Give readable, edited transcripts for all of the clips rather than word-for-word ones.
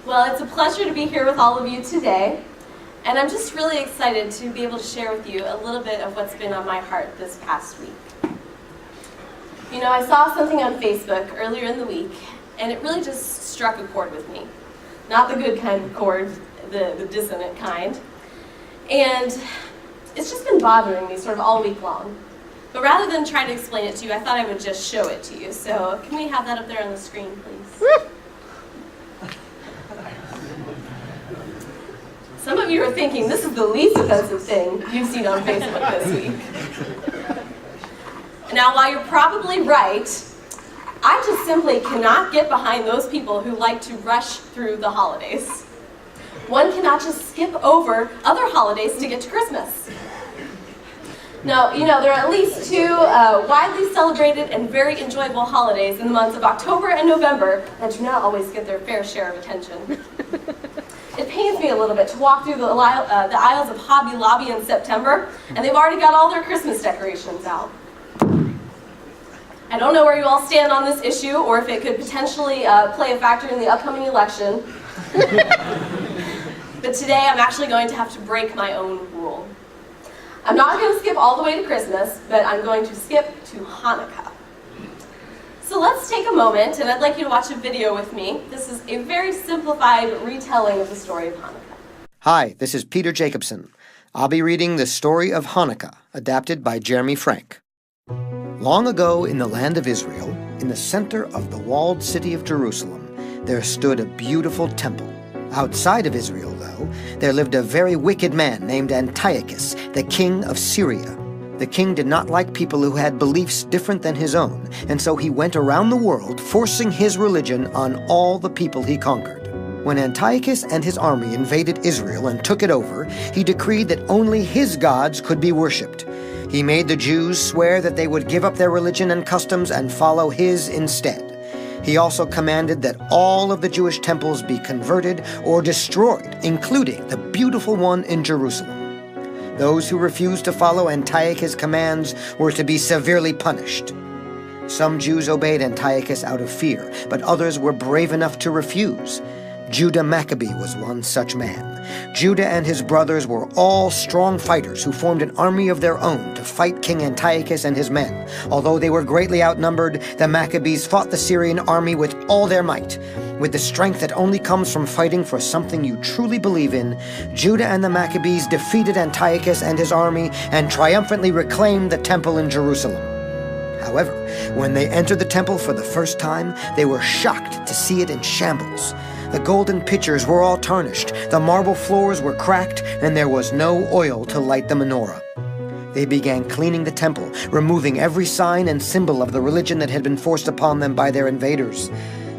Well, it's a pleasure to be here with all of you today, and I'm just really excited to be able to share with you a little bit of what's been on my heart this past week. You know, I saw something on Facebook earlier in the week, and it really just struck a chord with me. Not the good kind of chord, the dissonant kind. And it's just been bothering me sort of all week long. But rather than try to explain it to you, I thought I would just show it to you. So can we have that up there on the screen, please? Some of you are thinking, this is the least offensive thing you've seen on Facebook this week. Now, while you're probably right, I just simply cannot get behind those people who like to rush through the holidays. One cannot just skip over other holidays to get to Christmas. Now, you know, there are at least two widely celebrated and very enjoyable holidays in the months of October and November that do not always get their fair share of attention. It pains me a little bit to walk through the aisles of Hobby Lobby in September, and they've already got all their Christmas decorations out. I don't know where you all stand on this issue, or if it could potentially play a factor in the upcoming election. But today I'm actually going to have to break my own rule. I'm not going to skip all the way to Christmas, but I'm going to skip to Hanukkah. So let's take a moment, and I'd like you to watch a video with me. This is a very simplified retelling of the story of Hanukkah. Hi, this is Peter Jacobson. I'll be reading The Story of Hanukkah, adapted by Jeremy Frank. Long ago in the land of Israel, in the center of the walled city of Jerusalem, there stood a beautiful temple. Outside of Israel, though, there lived a very wicked man named Antiochus, the king of Syria. The king did not like people who had beliefs different than his own, and so he went around the world forcing his religion on all the people he conquered. When Antiochus and his army invaded Israel and took it over, he decreed that only his gods could be worshipped. He made the Jews swear that they would give up their religion and customs and follow his instead. He also commanded that all of the Jewish temples be converted or destroyed, including the beautiful one in Jerusalem. Those who refused to follow Antiochus' commands were to be severely punished. Some Jews obeyed Antiochus out of fear, but others were brave enough to refuse. Judah Maccabee was one such man. Judah and his brothers were all strong fighters who formed an army of their own to fight King Antiochus and his men. Although they were greatly outnumbered, the Maccabees fought the Syrian army with all their might. With the strength that only comes from fighting for something you truly believe in, Judah and the Maccabees defeated Antiochus and his army and triumphantly reclaimed the temple in Jerusalem. However, when they entered the temple for the first time, they were shocked to see it in shambles. The golden pitchers were all tarnished, the marble floors were cracked, and there was no oil to light the menorah. They began cleaning the temple, removing every sign and symbol of the religion that had been forced upon them by their invaders.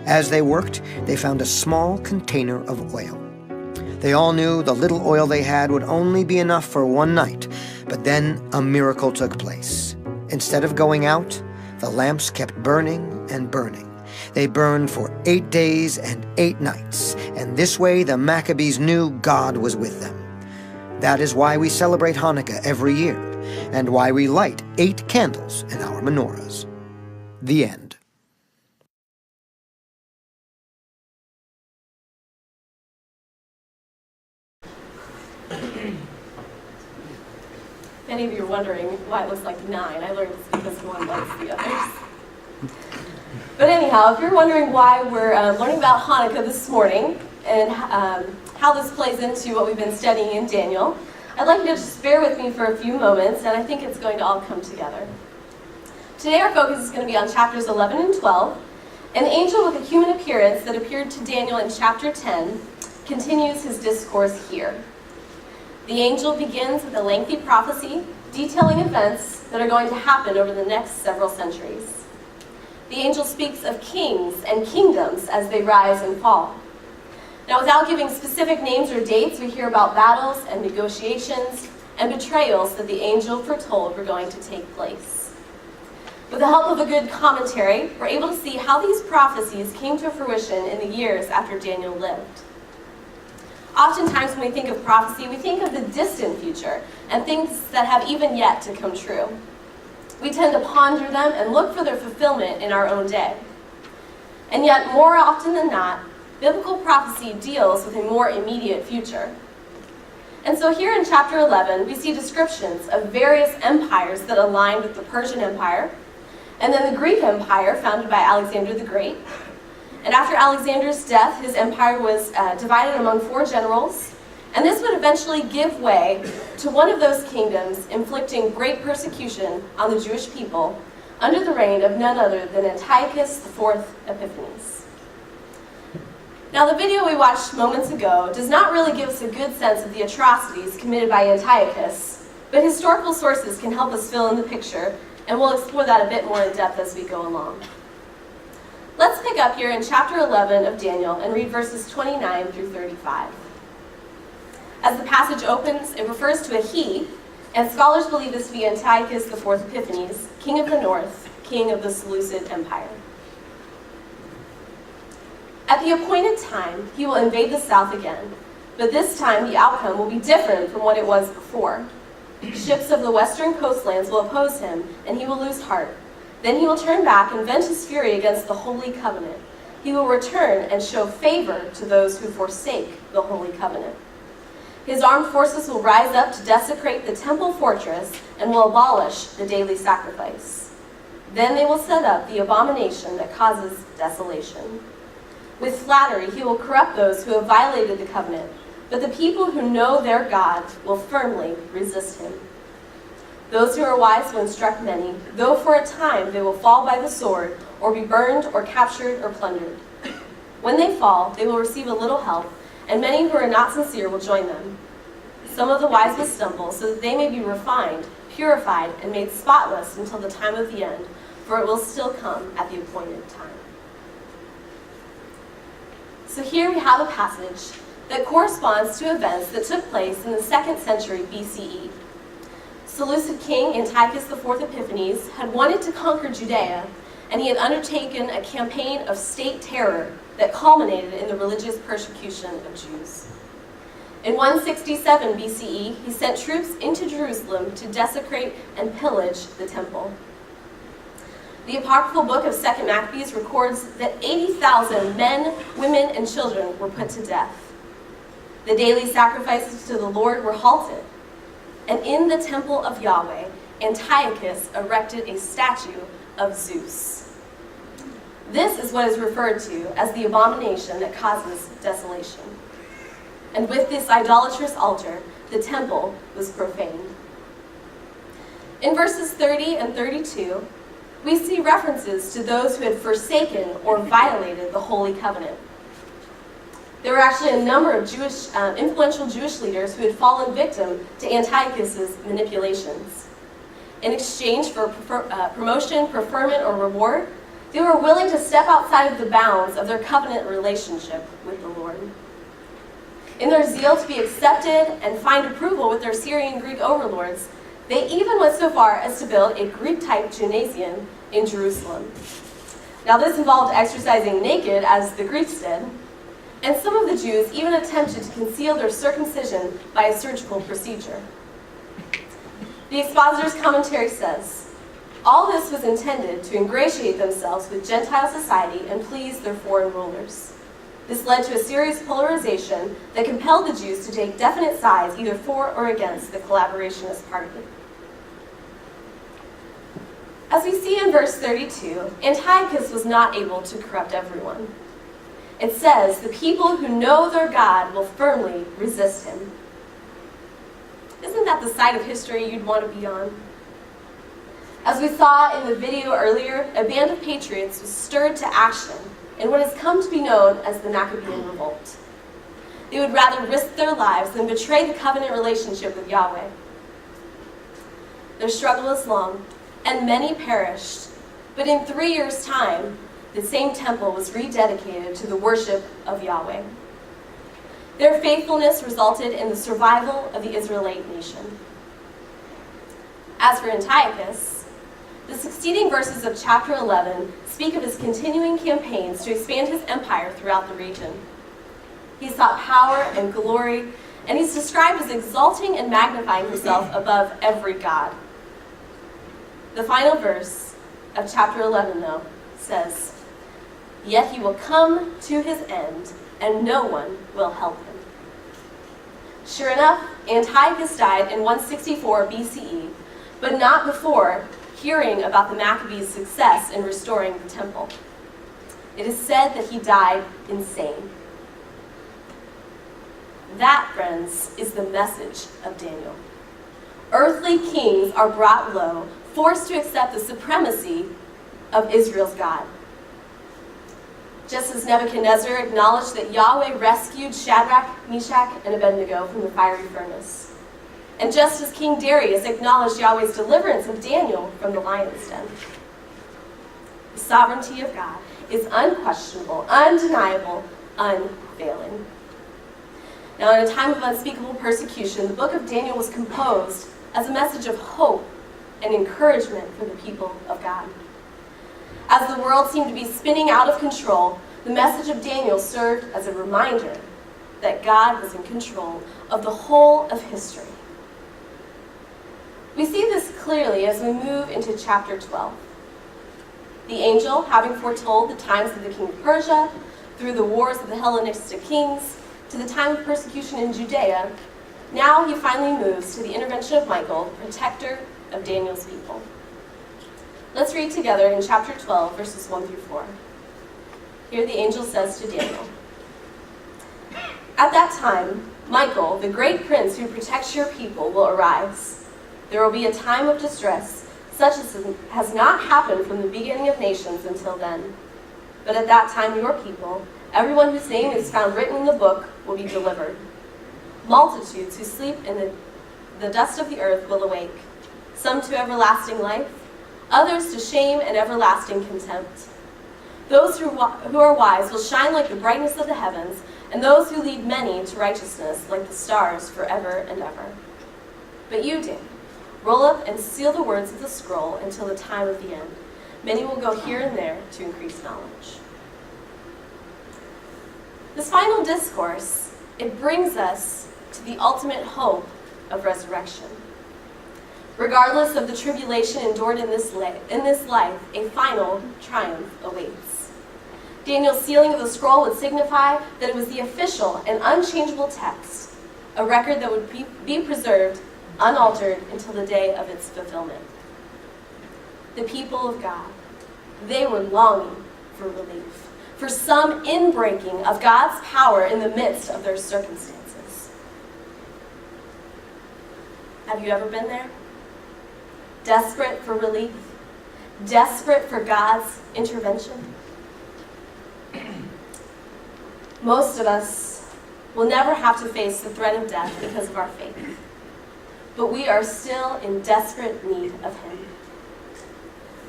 As they worked, they found a small container of oil. They all knew the little oil they had would only be enough for one night, but then a miracle took place. Instead of going out, the lamps kept burning and burning. They burned for 8 days and 8 nights, and this way the Maccabees knew God was with them. That is why we celebrate Hanukkah every year, and why we light 8 candles in our menorahs. The end. Many of you are wondering why it looks like 9. I learned it's because one likes the others. But anyhow, if you're wondering why we're learning about Hanukkah this morning and how this plays into what we've been studying in Daniel, I'd like you to just bear with me for a few moments, and I think it's going to all come together. Today our focus is going to be on chapters 11 and 12. An angel with a human appearance that appeared to Daniel in chapter 10 continues his discourse here. The angel begins with a lengthy prophecy detailing events that are going to happen over the next several centuries. The angel speaks of kings and kingdoms as they rise and fall. Now, without giving specific names or dates, we hear about battles and negotiations and betrayals that the angel foretold were going to take place. With the help of a good commentary, we're able to see how these prophecies came to fruition in the years after Daniel lived. Oftentimes when we think of prophecy, we think of the distant future and things that have even yet to come true. We tend to ponder them and look for their fulfillment in our own day. And yet, more often than not, biblical prophecy deals with a more immediate future. And so here in chapter 11, we see descriptions of various empires that aligned with the Persian Empire, and then the Greek Empire, founded by Alexander the Great. And after Alexander's death, his empire was divided among 4 generals, and this would eventually give way to one of those kingdoms, inflicting great persecution on the Jewish people under the reign of none other than Antiochus IV Epiphanes. Now, the video we watched moments ago does not really give us a good sense of the atrocities committed by Antiochus, but historical sources can help us fill in the picture, and we'll explore that a bit more in depth as we go along. Let's pick up here in chapter 11 of Daniel and read verses 29 through 35. As the passage opens, it refers to a he, and scholars believe this to be Antiochus IV Epiphanes, king of the north, king of the Seleucid Empire. At the appointed time, he will invade the south again, but this time the outcome will be different from what it was before. Ships of the western coastlands will oppose him, and he will lose heart. Then he will turn back and vent his fury against the Holy Covenant. He will return and show favor to those who forsake the Holy Covenant. His armed forces will rise up to desecrate the temple fortress and will abolish the daily sacrifice. Then they will set up the abomination that causes desolation. With flattery, he will corrupt those who have violated the covenant, but the people who know their God will firmly resist him. Those who are wise will instruct many, though for a time they will fall by the sword, or be burned, or captured, or plundered. When they fall, they will receive a little help, and many who are not sincere will join them. Some of the wise will stumble, so that they may be refined, purified, and made spotless until the time of the end, for it will still come at the appointed time. So here we have a passage that corresponds to events that took place in the 2nd century BCE. Seleucid king Antiochus IV Epiphanes had wanted to conquer Judea, and he had undertaken a campaign of state terror that culminated in the religious persecution of Jews. In 167 BCE, he sent troops into Jerusalem to desecrate and pillage the temple. The apocryphal book of 2nd Maccabees records that 80,000 men, women, and children were put to death. The daily sacrifices to the Lord were halted, and in the temple of Yahweh, Antiochus erected a statue of Zeus. This is what is referred to as the abomination that causes desolation. And with this idolatrous altar, the temple was profaned. In verses 30 and 32, we see references to those who had forsaken or violated the Holy Covenant. There were actually a number of influential Jewish leaders who had fallen victim to Antiochus's manipulations. In exchange for promotion, preferment, or reward, they were willing to step outside of the bounds of their covenant relationship with the Lord. In their zeal to be accepted and find approval with their Syrian Greek overlords, they even went so far as to build a Greek-type gymnasium in Jerusalem. Now, this involved exercising naked, as the Greeks did, and some of the Jews even attempted to conceal their circumcision by a surgical procedure. The expositor's commentary says, all this was intended to ingratiate themselves with Gentile society and please their foreign rulers. This led to a serious polarization that compelled the Jews to take definite sides either for or against the collaborationist party. As we see in verse 32, Antiochus was not able to corrupt everyone. It says, the people who know their God will firmly resist him. Isn't that the side of history you'd want to be on? As we saw in the video earlier, a band of patriots was stirred to action in what has come to be known as the Maccabean Revolt. They would rather risk their lives than betray the covenant relationship with Yahweh. Their struggle is long, and many perished, but in 3 years' time, the same temple was rededicated to the worship of Yahweh. Their faithfulness resulted in the survival of the Israelite nation. As for Antiochus, the succeeding verses of chapter 11 speak of his continuing campaigns to expand his empire throughout the region. He sought power and glory, and he's described as exalting and magnifying himself above every god. The final verse of chapter 11, though, says, "Yet he will come to his end and no one will help him. Sure enough, Antiochus died in 164 BCE, but not before hearing about the Maccabees' success in restoring the temple. It is said that he died insane. That, friends, is the message of Daniel. Earthly kings are brought low, forced to accept the supremacy of Israel's God. Just as Nebuchadnezzar acknowledged that Yahweh rescued Shadrach, Meshach, and Abednego from the fiery furnace. And just as King Darius acknowledged Yahweh's deliverance of Daniel from the lion's den. The sovereignty of God is unquestionable, undeniable, unfailing. Now, in a time of unspeakable persecution, the book of Daniel was composed as a message of hope and encouragement for the people of God. As the world seemed to be spinning out of control, the message of Daniel served as a reminder that God was in control of the whole of history. We see this clearly as we move into chapter 12. The angel, having foretold the times of the king of Persia, through the wars of the Hellenistic kings, to the time of persecution in Judea, now he finally moves to the intervention of Michael, protector of Daniel's people. Let's read together in chapter 12, verses 1 through 4. Here the angel says to Daniel, "At that time, Michael, the great prince who protects your people, will arise. There will be a time of distress, such as has not happened from the beginning of nations until then. But at that time your people, everyone whose name is found written in the book, will be delivered. Multitudes who sleep in the dust of the earth will awake, some to everlasting life, others to shame and everlasting contempt. Those who are wise will shine like the brightness of the heavens, and those who lead many to righteousness like the stars forever and ever. But you, Daniel, roll up and seal the words of the scroll until the time of the end. Many will go here and there to increase knowledge." This final discourse, it brings us to the ultimate hope of resurrection. Regardless of the tribulation endured in this life, a final triumph awaits. Daniel's sealing of the scroll would signify that it was the official and unchangeable text, a record that would be preserved unaltered until the day of its fulfillment. The people of God, they were longing for relief, for some inbreaking of God's power in the midst of their circumstances. Have you ever been there? Desperate for relief? Desperate for God's intervention? Most of us will never have to face the threat of death because of our faith. But we are still in desperate need of Him.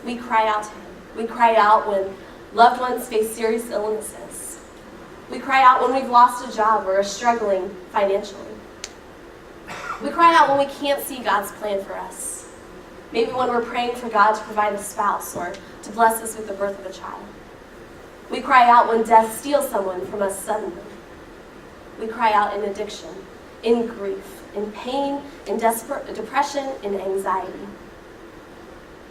We cry out to Him. We cry out when loved ones face serious illnesses. We cry out when we've lost a job or are struggling financially. We cry out when we can't see God's plan for us. Maybe when we're praying for God to provide a spouse or to bless us with the birth of a child. We cry out when death steals someone from us suddenly. We cry out in addiction, in grief, in pain, in depression, in anxiety.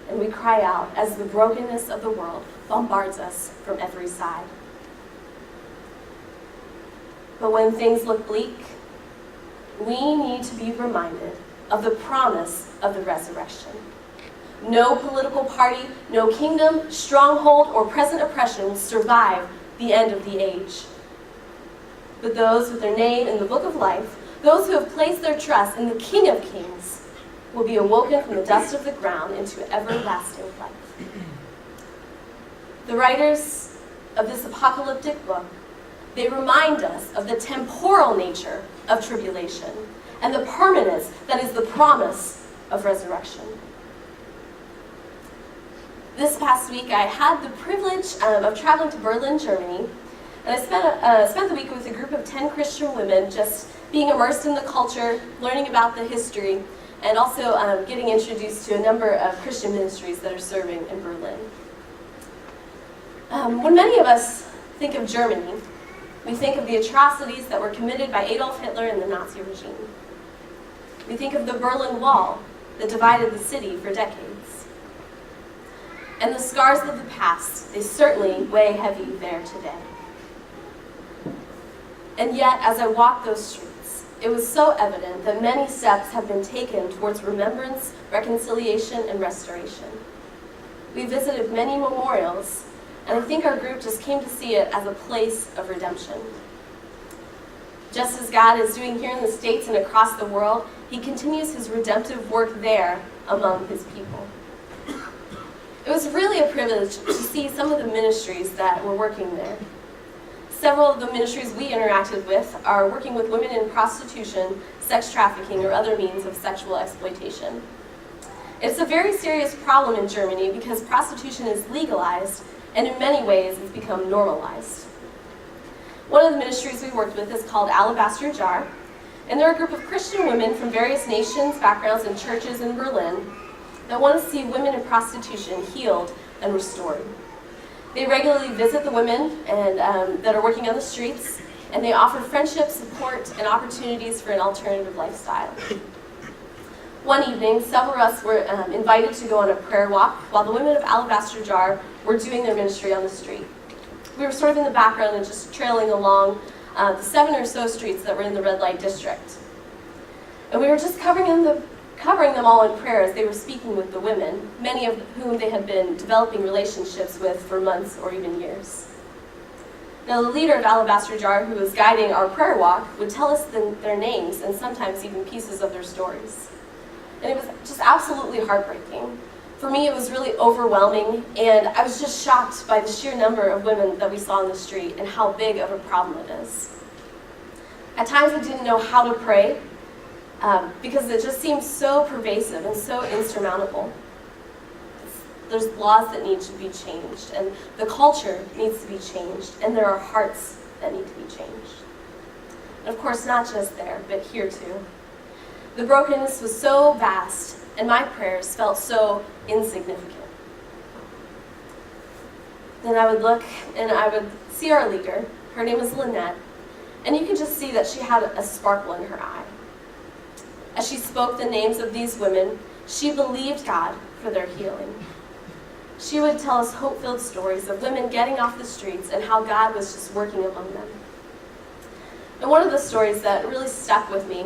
And we cry out as the brokenness of the world bombards us from every side. But when things look bleak, we need to be reminded of the promise of the resurrection. No political party, no kingdom, stronghold, or present oppression will survive the end of the age. But those with their name in the book of life, those who have placed their trust in the King of Kings, will be awoken from the dust of the ground into everlasting life. The writers of this apocalyptic book, they remind us of the temporal nature of tribulation and the permanence that is the promise of resurrection. This past week, I had the privilege of traveling to Berlin, Germany, and I spent the week with a group of 10 Christian women, just being immersed in the culture, learning about the history, and also getting introduced to a number of Christian ministries that are serving in Berlin. When many of us think of Germany, we think of the atrocities that were committed by Adolf Hitler and the Nazi regime. We think of the Berlin Wall that divided the city for decades. And the scars of the past, they certainly weigh heavy there today. And yet, as I walked those streets, it was so evident that many steps have been taken towards remembrance, reconciliation, and restoration. We visited many memorials, and I think our group just came to see it as a place of redemption. Just as God is doing here in the States and across the world, he continues his redemptive work there among his people. It was really a privilege to see some of the ministries that were working there. Several of the ministries we interacted with are working with women in prostitution, sex trafficking, or other means of sexual exploitation. It's a very serious problem in Germany because prostitution is legalized, and in many ways it's become normalized. One of the ministries we worked with is called Alabaster Jar, and they're a group of Christian women from various nations, backgrounds, and churches in Berlin that want to see women in prostitution healed and restored. They regularly visit the women that are working on the streets, and they offer friendship, support, and opportunities for an alternative lifestyle. One evening, several of us were invited to go on a prayer walk while the women of Alabaster Jar were doing their ministry on the street. We were sort of in the background and just trailing along the 7 or so streets that were in the red light district. And we were just covering them all in prayer as they were speaking with the women, many of whom they had been developing relationships with for months or even years. Now, the leader of Alabaster Jar, who was guiding our prayer walk, would tell us their names and sometimes even pieces of their stories. And it was just absolutely heartbreaking. For me, it was really overwhelming, and I was just shocked by the sheer number of women that we saw on the street and how big of a problem it is. At times, I didn't know how to pray because it just seemed so pervasive and so insurmountable. There's laws that need to be changed, and the culture needs to be changed, and there are hearts that need to be changed. And of course, not just there, but here too. The brokenness was so vast, and my prayers felt so insignificant. Then I would look, and I would see our leader. Her name was Lynette, and you could just see that she had a sparkle in her eye. As she spoke the names of these women, she believed God for their healing. She would tell us hope-filled stories of women getting off the streets and how God was just working among them. And one of the stories that really stuck with me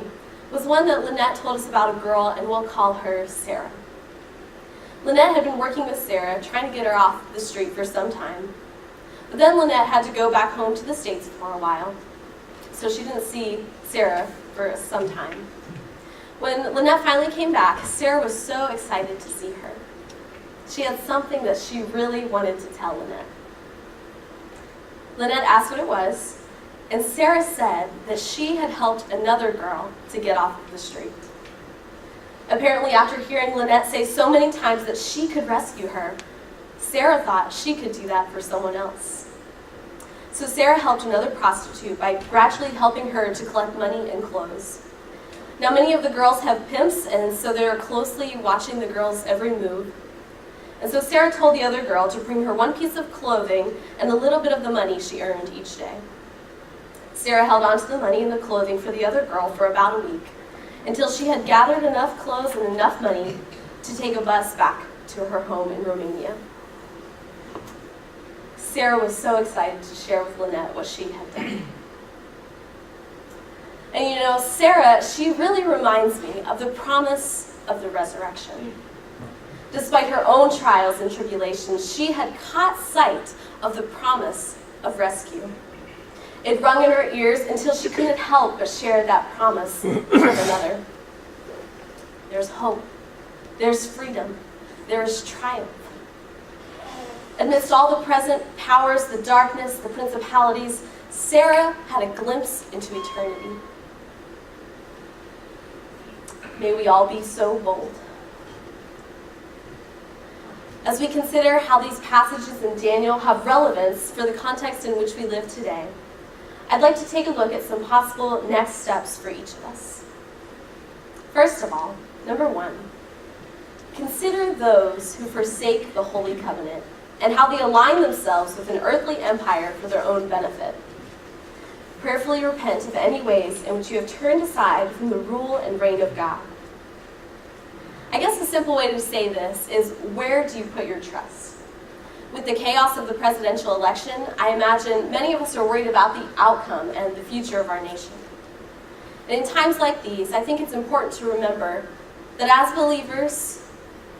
was one that Lynette told us about a girl, and we'll call her Sarah. Lynette had been working with Sarah, trying to get her off the street for some time. But then Lynette had to go back home to the States for a while, so she didn't see Sarah for some time. When Lynette finally came back, Sarah was so excited to see her. She had something that she really wanted to tell Lynette. Lynette asked what it was, and Sarah said that she had helped another girl to get off the street. Apparently, after hearing Lynette say so many times that she could rescue her, Sarah thought she could do that for someone else. So Sarah helped another prostitute by gradually helping her to collect money and clothes. Now, many of the girls have pimps, and so they're closely watching the girl's every move. And so Sarah told the other girl to bring her one piece of clothing and a little bit of the money she earned each day. Sarah held on to the money and the clothing for the other girl for about a week, until she had gathered enough clothes and enough money to take a bus back to her home in Romania. Sarah was so excited to share with Lynette what she had done. And you know, Sarah, she really reminds me of the promise of the resurrection. Despite her own trials and tribulations, she had caught sight of the promise of rescue. It rung in her ears until she couldn't help but share that promise with another. There's hope. There's freedom. There is triumph. Amidst all the present powers, the darkness, the principalities, Sarah had a glimpse into eternity. May we all be so bold. As we consider how these passages in Daniel have relevance for the context in which we live today, I'd like to take a look at some possible next steps for each of us. First of all, number 1, consider those who forsake the Holy Covenant and how they align themselves with an earthly empire for their own benefit. Prayerfully repent of any ways in which you have turned aside from the rule and reign of God. I guess a simple way to say this is, where do you put your trust? With the chaos of the presidential election, I imagine many of us are worried about the outcome and the future of our nation. And in times like these, I think it's important to remember that as believers,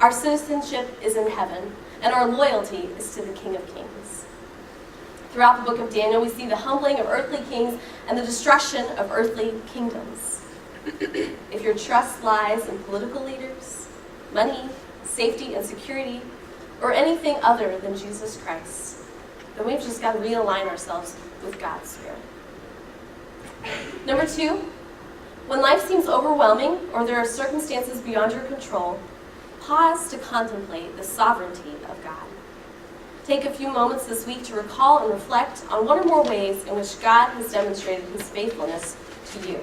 our citizenship is in heaven, and our loyalty is to the King of Kings. Throughout the book of Daniel, we see the humbling of earthly kings and the destruction of earthly kingdoms. If your trust lies in political leaders, money, safety, and security, or anything other than Jesus Christ, then we've just got to realign ourselves with God's Spirit. Number 2, when life seems overwhelming or there are circumstances beyond your control, pause to contemplate the sovereignty of God. Take a few moments this week to recall and reflect on one or more ways in which God has demonstrated his faithfulness to you.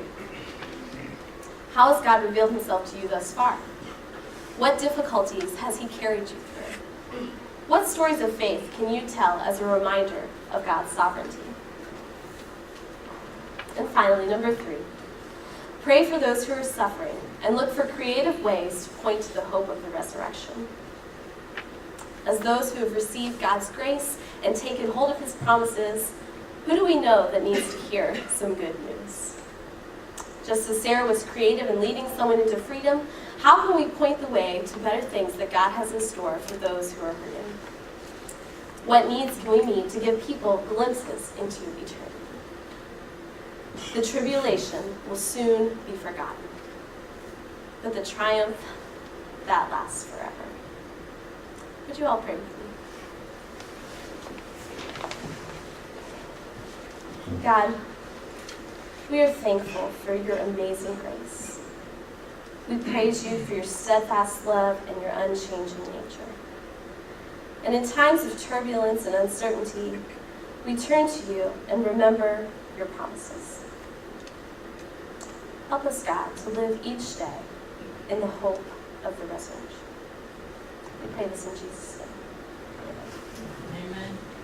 How has God revealed himself to you thus far? What difficulties has he carried you through? What stories of faith can you tell as a reminder of God's sovereignty? And finally, number 3, pray for those who are suffering and look for creative ways to point to the hope of the resurrection. As those who have received God's grace and taken hold of his promises, who do we know that needs to hear some good news? Just as Sarah was creative in leading someone into freedom, how can we point the way to better things that God has in store for those who are hurting? What needs can we meet to give people glimpses into eternity? The tribulation will soon be forgotten, but the triumph, that lasts forever. Would you all pray with me? God, we are thankful for your amazing grace. We praise you for your steadfast love and your unchanging nature. And in times of turbulence and uncertainty, we turn to you and remember your promises. Help us, God, to live each day in the hope of the resurrection. We pray this in Jesus' name.